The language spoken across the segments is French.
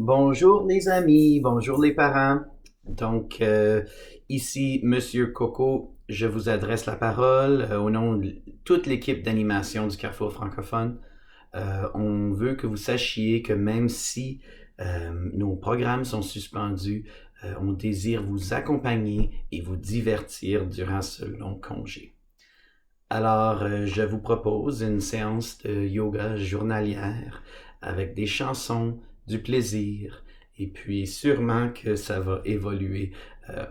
Bonjour les amis, bonjour les parents. Donc, ici Monsieur Coco, je vous adresse la parole au nom de toute l'équipe d'animation du Carrefour francophone. On veut que vous sachiez que même si nos programmes sont suspendus, on désire vous accompagner et vous divertir durant ce long congé. Alors, je vous propose une séance de yoga journalière avec des chansons, du plaisir, et puis sûrement que ça va évoluer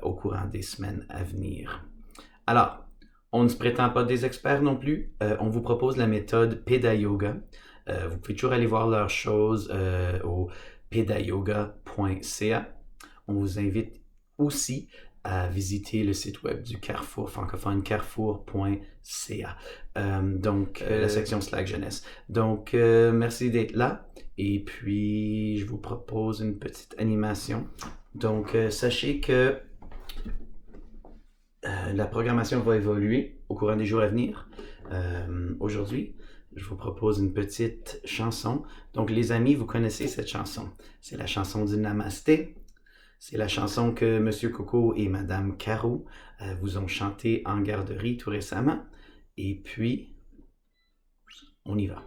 au courant des semaines à venir. Alors, on ne se prétend pas des experts non plus. On vous propose la méthode PedaYoga. Vous pouvez toujours aller voir leurs choses au pedayoga.ca. On vous invite aussi à visiter le site web du Carrefour francophone, carrefour.ca. La section Slack Jeunesse. Donc, merci d'être là. Et puis, je vous propose une petite animation. Donc, sachez que la programmation va évoluer au courant des jours à venir. Aujourd'hui, je vous propose une petite chanson. Donc, les amis, vous connaissez cette chanson. C'est la chanson du Namasté. C'est la chanson que Monsieur Coco et Madame Caro vous ont chantée en garderie tout récemment. Et puis, on y va.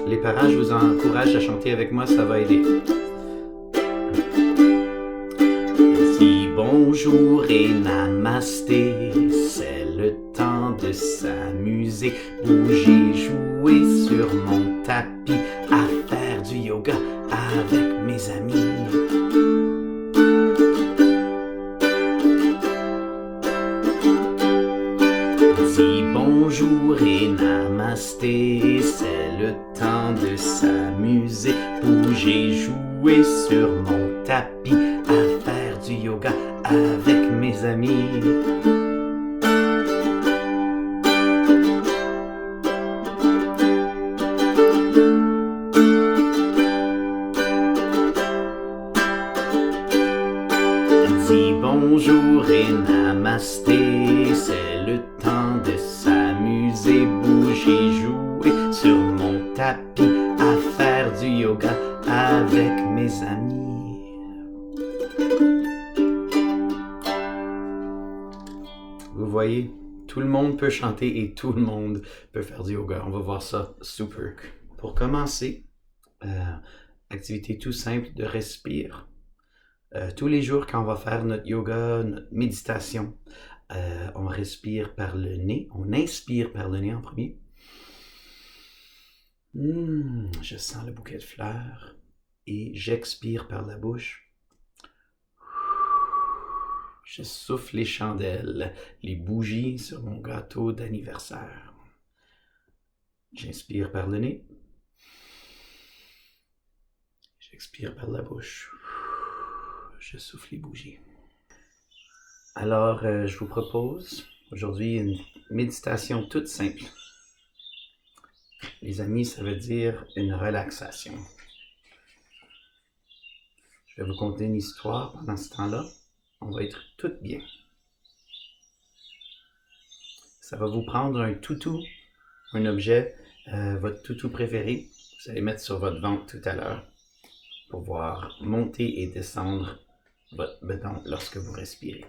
Les parents, je vous encourage à chanter avec moi, ça va aider. Dis bonjour et namasté, c'est le temps de s'amuser, bouger, jouer sur mon tapis, à faire du yoga avec mes amis. Dis bonjour et namasté, c'est le temps de s'amuser, bouger, jouer sur mon tapis, à faire du yoga avec mes amis. Dis bonjour et namasté, c'est le temps de s'amuser, bouger, jouer sur mon tapis, à faire du yoga avec mes amis. Vous voyez, tout le monde peut chanter et tout le monde peut faire du yoga. On va voir ça super. Pour commencer, activité tout simple de respire. Tous les jours, quand on va faire notre yoga, notre méditation, on respire par le nez. On inspire par le nez en premier. Je sens le bouquet de fleurs. Et j'expire par la bouche. Je souffle les chandelles, les bougies sur mon gâteau d'anniversaire. J'inspire par le nez. J'expire par la bouche. Je souffle les bougies. Alors, je vous propose aujourd'hui une méditation toute simple. Les amis, ça veut dire une relaxation. Je vais vous conter une histoire pendant ce temps-là. On va être toutes bien. Ça va vous prendre un toutou, un objet, votre toutou préféré. Vous allez mettre sur votre ventre tout à l'heure pour voir monter et descendre votre bedon lorsque vous respirez.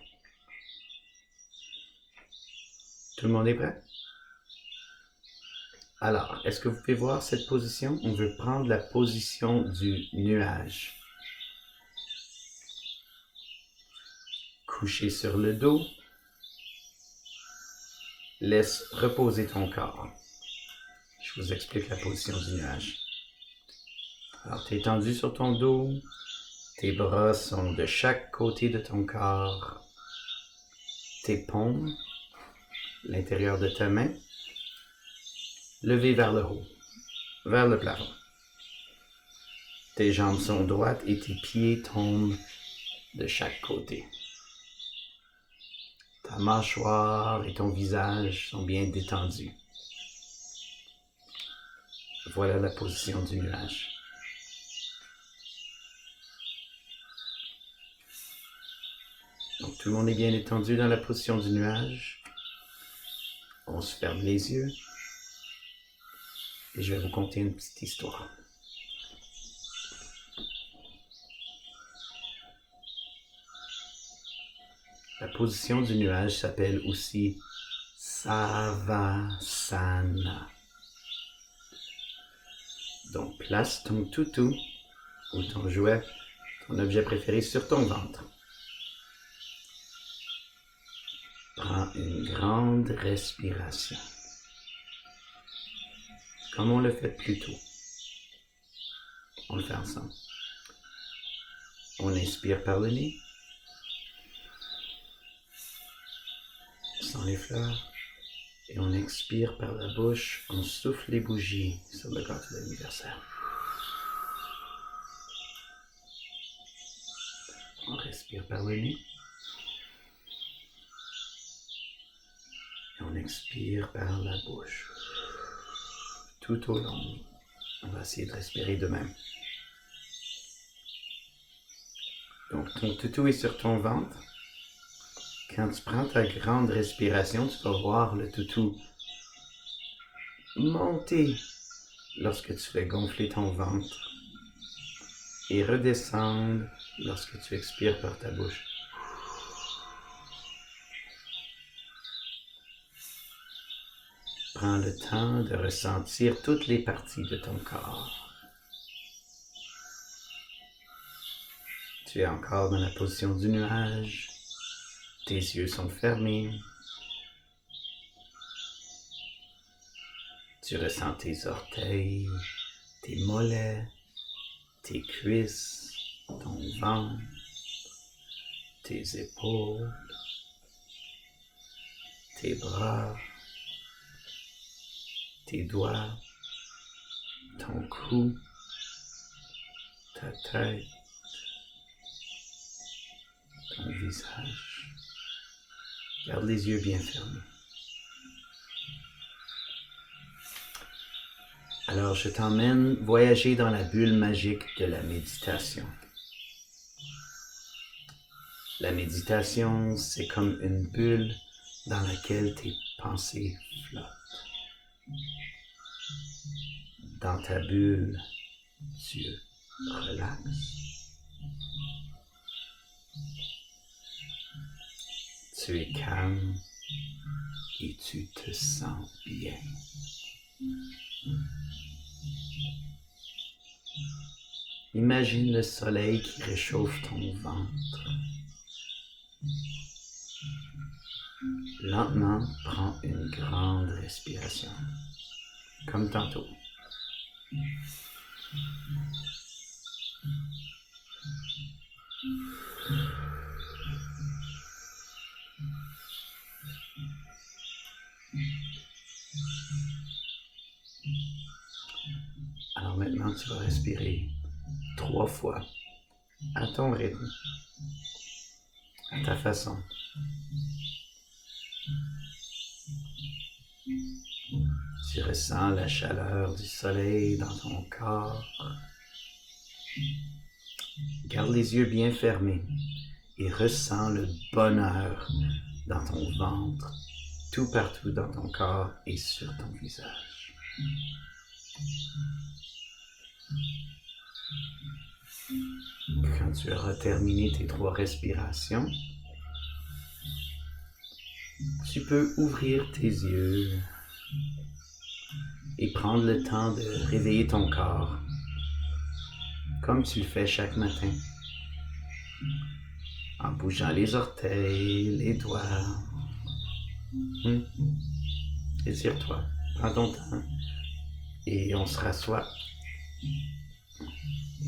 Tout le monde est prêt? Alors, est-ce que vous pouvez voir cette position? On veut prendre la position du nuage. Couché sur le dos. Laisse reposer ton corps. Je vous explique la position du nuage. Alors, tu es étendu sur ton dos. Tes bras sont de chaque côté de ton corps. Tes paumes, l'intérieur de ta main, levées vers le haut, vers le plafond. Tes jambes sont droites et tes pieds tombent de chaque côté. Ta mâchoire et ton visage sont bien détendus. Voilà la position du nuage. Donc tout le monde est bien détendu dans la position du nuage. On On se ferme les yeux et je vais vous conter une petite histoire. La position du nuage s'appelle aussi Savasana. Donc, place ton toutou ou ton jouet, ton objet préféré sur ton ventre. Prends une grande respiration, comme on le fait plus tôt. On le fait ensemble. On inspire par le nez, sans les fleurs, et on expire par la bouche, on souffle les bougies sur le gâteau d'anniversaire. On respire par le nez. Et on expire par la bouche. Tout au long. On va essayer de respirer de même. Donc, ton toutou est sur ton ventre. Quand tu prends ta grande respiration, tu vas voir le toutou monter lorsque tu fais gonfler ton ventre et redescendre lorsque tu expires par ta bouche. Prends le temps de ressentir toutes les parties de ton corps. Tu es encore dans la position du nuage. Tes yeux sont fermés. Tu ressens tes orteils, tes mollets, tes cuisses, ton ventre, tes épaules, tes bras, tes doigts, ton cou, ta tête, ton visage. Garde les yeux bien fermés. Alors, je t'emmène voyager dans la bulle magique de la méditation. La méditation, c'est comme une bulle dans laquelle tes pensées flottent. Dans ta bulle, tu relaxes. Tu es calme et tu te sens bien. Imagine le soleil qui réchauffe ton ventre. Lentement, prends une grande respiration, comme tantôt. Alors maintenant, tu vas respirer 3 fois, à ton rythme, à ta façon. Tu ressens la chaleur du soleil dans ton corps. Garde les yeux bien fermés et ressens le bonheur dans ton ventre, tout partout dans ton corps et sur ton visage. Quand tu auras terminé tes 3 respirations, tu peux ouvrir tes yeux et prendre le temps de réveiller ton corps, comme tu le fais chaque matin, en bougeant les orteils, les doigts. Étire-toi, prends ton temps et on se rassoit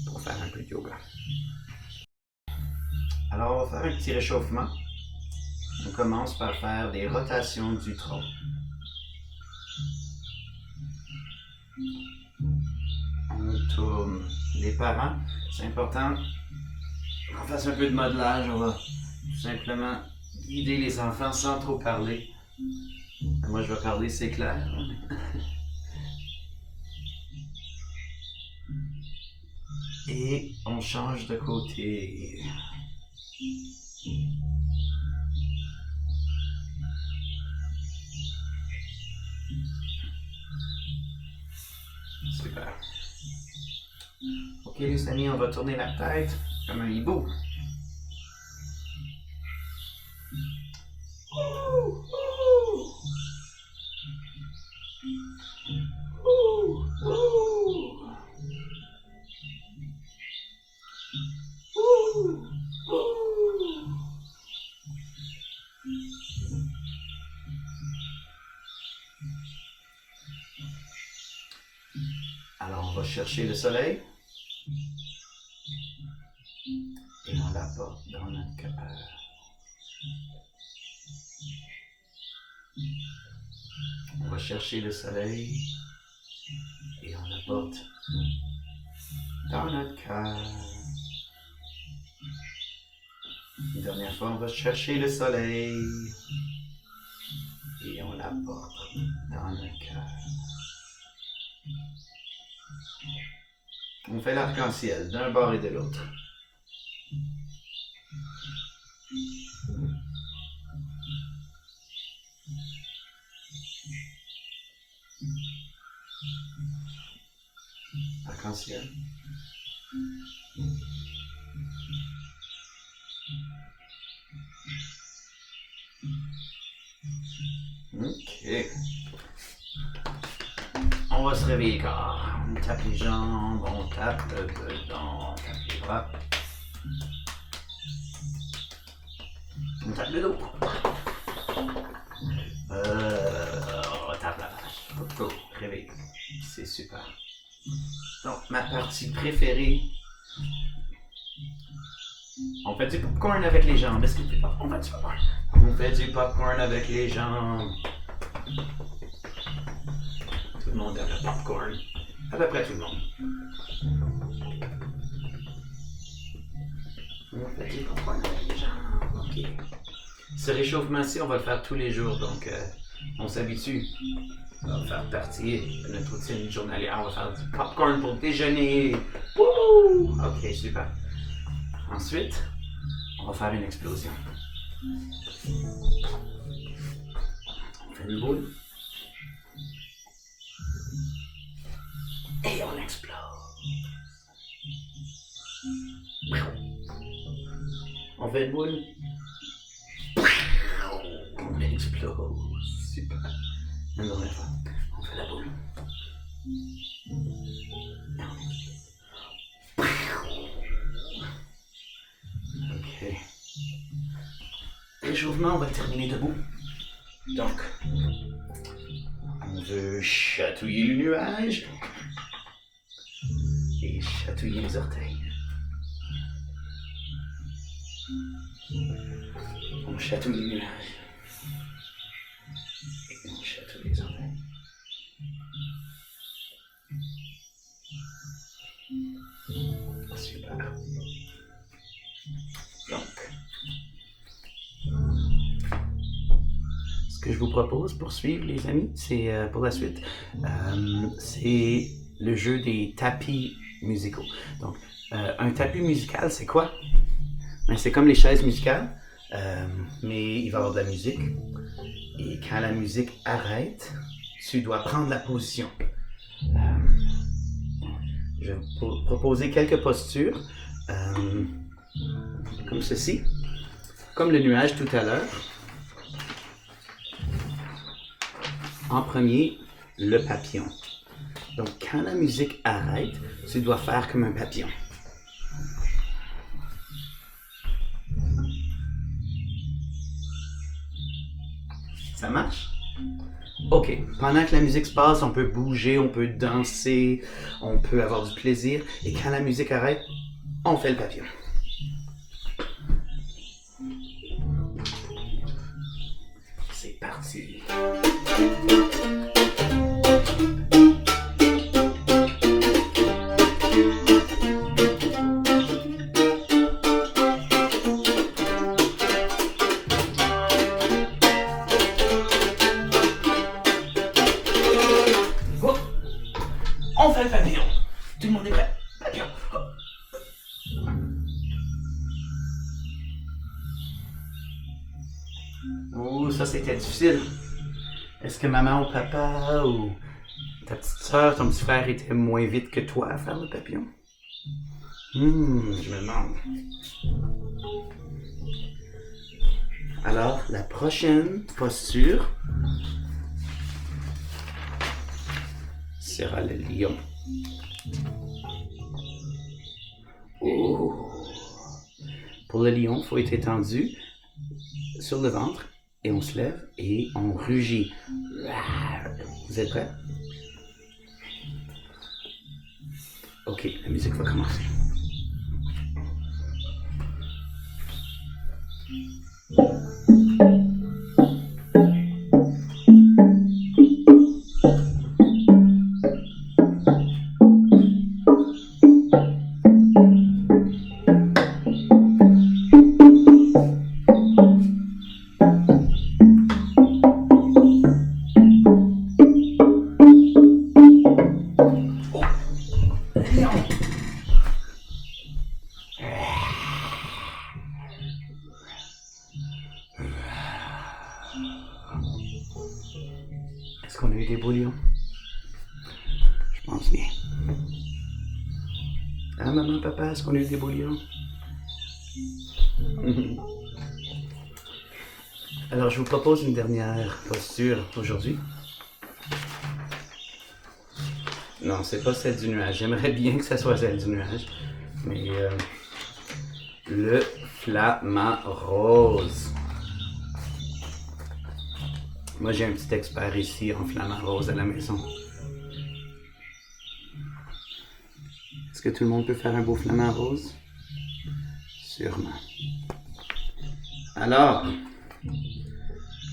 pour faire un peu de yoga. Alors, on va faire un petit réchauffement. On commence par faire des rotations du tronc. On tourne les parents. C'est important qu'on fasse un peu de modelage. On va tout simplement guider les enfants sans trop parler. Moi, je vais parler, c'est clair. Et on change de côté. Super. Ok, les amis, on va tourner la tête comme un hibou. Alors, on va chercher le soleil et on l'apporte dans notre cœur. On va chercher le soleil et on l'apporte dans notre cœur. Une dernière fois, on va chercher le soleil et on l'apporte dans notre cœur. On fait l'arc-en-ciel d'un bord et de l'autre. Arc-en-ciel. Ok. On va se réveiller le corps. On tape les jambes, on tape dedans, on tape les bras. On tape le dos. On tape la vache. Oh, réveille. C'est super. Donc, ma partie préférée. On fait du popcorn avec les jambes. Est-ce que tu on fait du popcorn? On fait du popcorn avec les jambes. Tout le monde aime le popcorn. À peu près tout le monde. On fait du popcorn avec les jambes. Ok. Ce réchauffement-ci, on va le faire tous les jours, donc on s'habitue. Ça va faire partie de notre routine journalière. On va faire du popcorn pour déjeuner. Wouh! Ok, super. Ensuite, on va faire une explosion. On fait une boule. Et on explose. On fait une boule. On explose. Super. Une dernière fois. On fait la boule. Et on explose. Ok. Réchauffement, on va terminer debout. Donc, on veut chatouiller le nuage et chatouiller les orteils. On chatouille les nuages et on chatouille les orteils. Super. Donc, ce que je vous propose pour suivre, les amis, c'est pour la suite, c'est le jeu des tapis musicaux. Donc, un tapis musical, c'est quoi? Ben, c'est comme les chaises musicales, mais il va y avoir de la musique. Et quand la musique arrête, tu dois prendre la position. Je vais vous proposer quelques postures, comme ceci, comme le nuage tout à l'heure. En premier, le papillon. Donc, quand la musique arrête, tu dois faire comme un papillon. Ça marche? Ok, pendant que la musique se passe, on peut bouger, on peut danser, on peut avoir du plaisir. Et quand la musique arrête, on fait le papillon. C'est parti. On fait le papillon. Tout le monde est prêt? Papillon. Oh, ça c'était difficile. Est-ce que maman ou papa ou Ta petite sœur, ton petit frère était moins vite que toi à faire le papillon? Je me demande. Alors, la prochaine posture sera le lion. Oh. Pour le lion, il faut être étendu sur le ventre et on se lève et on rugit. Vous êtes prêts? Ok, la musique va commencer. Est-ce qu'on a eu des beaux lions? Je pense bien. Ah, maman, papa, est-ce qu'on a eu des beaux lions? Alors, je vous propose une dernière posture aujourd'hui. Non, c'est pas celle du nuage. J'aimerais bien que ça soit celle du nuage. Mais le flamant rose. Moi, j'ai un petit expert ici en flamant rose à la maison. Est-ce que tout le monde peut faire un beau flamant rose? Sûrement. Alors,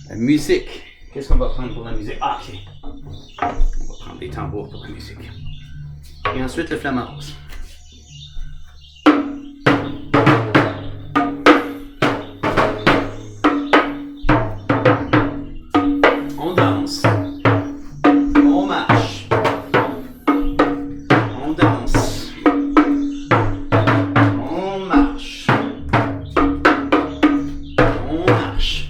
la musique. Qu'est-ce qu'on va prendre pour la musique? Ah, ok. On va prendre des tambours pour la musique. Et ensuite, le flamant rose. On danse. On marche. On danse. On marche. On marche.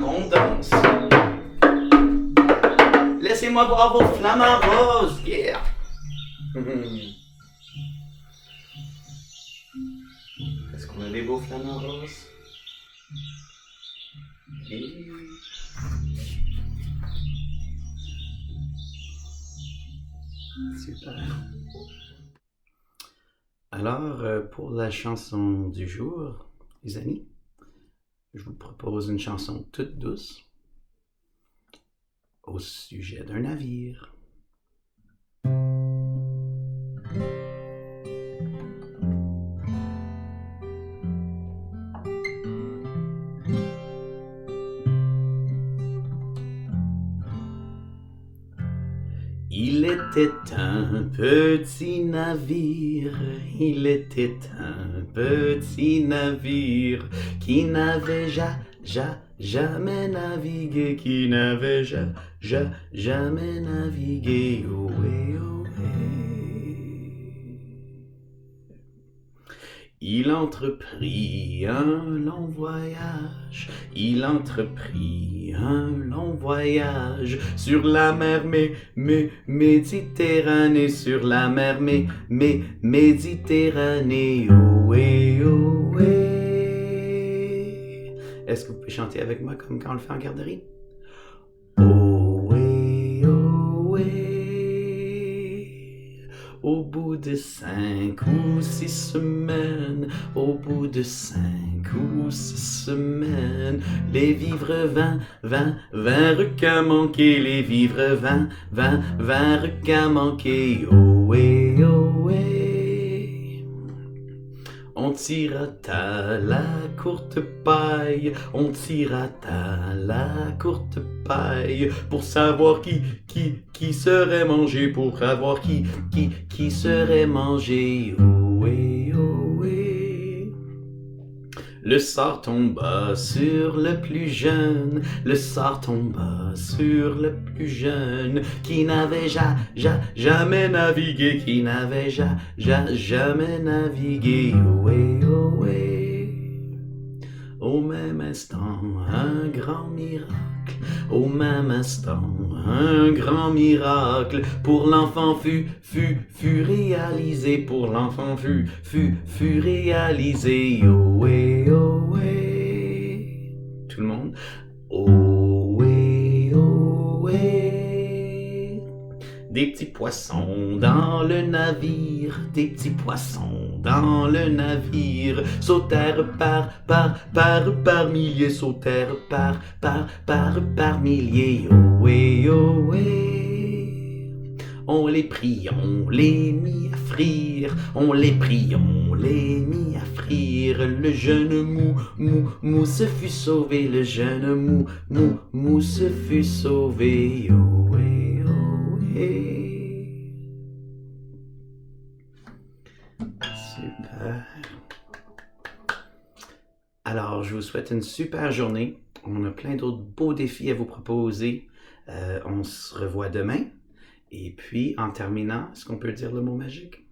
On danse. Laissez-moi voir vos flamants roses. Yeah! Est-ce qu'on a des beaux flamants roses? Super. Alors, pour la chanson du jour, les amis, je vous propose une chanson toute douce au sujet d'un navire. Il était un petit navire, il était un petit navire qui n'avait jamais navigué, qui n'avait jamais navigué, ohé, ohé. Il entreprit un long voyage, il entreprit un long voyage sur la mer Méditerranée, sur la mer Méditerranée, ohé, ohé. Est-ce que vous pouvez chanter avec moi comme quand on le fait en garderie? Ohé, ohé. Au bout de 5 ou 6 semaines, au bout de 5 ou 6 semaines, les vivres vinrent qu'à manquer, les vivres vinrent qu'à manquer, ohé, ohé. On tira à la courte paille, on tira à la courte paille, pour savoir qui serait mangé, pour savoir qui serait mangé, ohé, ohé. Le sort tomba sur le plus jeune, le sort tomba sur le plus jeune, qui n'avait jamais navigué, qui n'avait jamais navigué, ohé, ohé. Au même instant, un grand miracle. Au même instant, un grand miracle. Pour l'enfant fut réalisé. Pour l'enfant fut réalisé. Ohé, ohé. Tout le monde. Ohé, ohé. Des petits poissons dans le navire, des petits poissons dans le navire, sautèrent par milliers, sautèrent par milliers, ohé, ohé. On les prit, on les mit à frire, on les prit, on les mit à frire. Le jeune mou se fut sauvé, le jeune mou se fut sauvé, ohé, ohé. Super. Alors, je vous souhaite une super journée. On a plein d'autres beaux défis à vous proposer. On se revoit demain. Et puis, en terminant, est-ce qu'on peut dire le mot magique?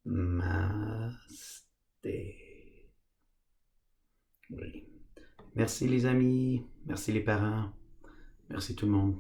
Namasté. Oui. Merci les amis. Merci les parents. Merci tout le monde.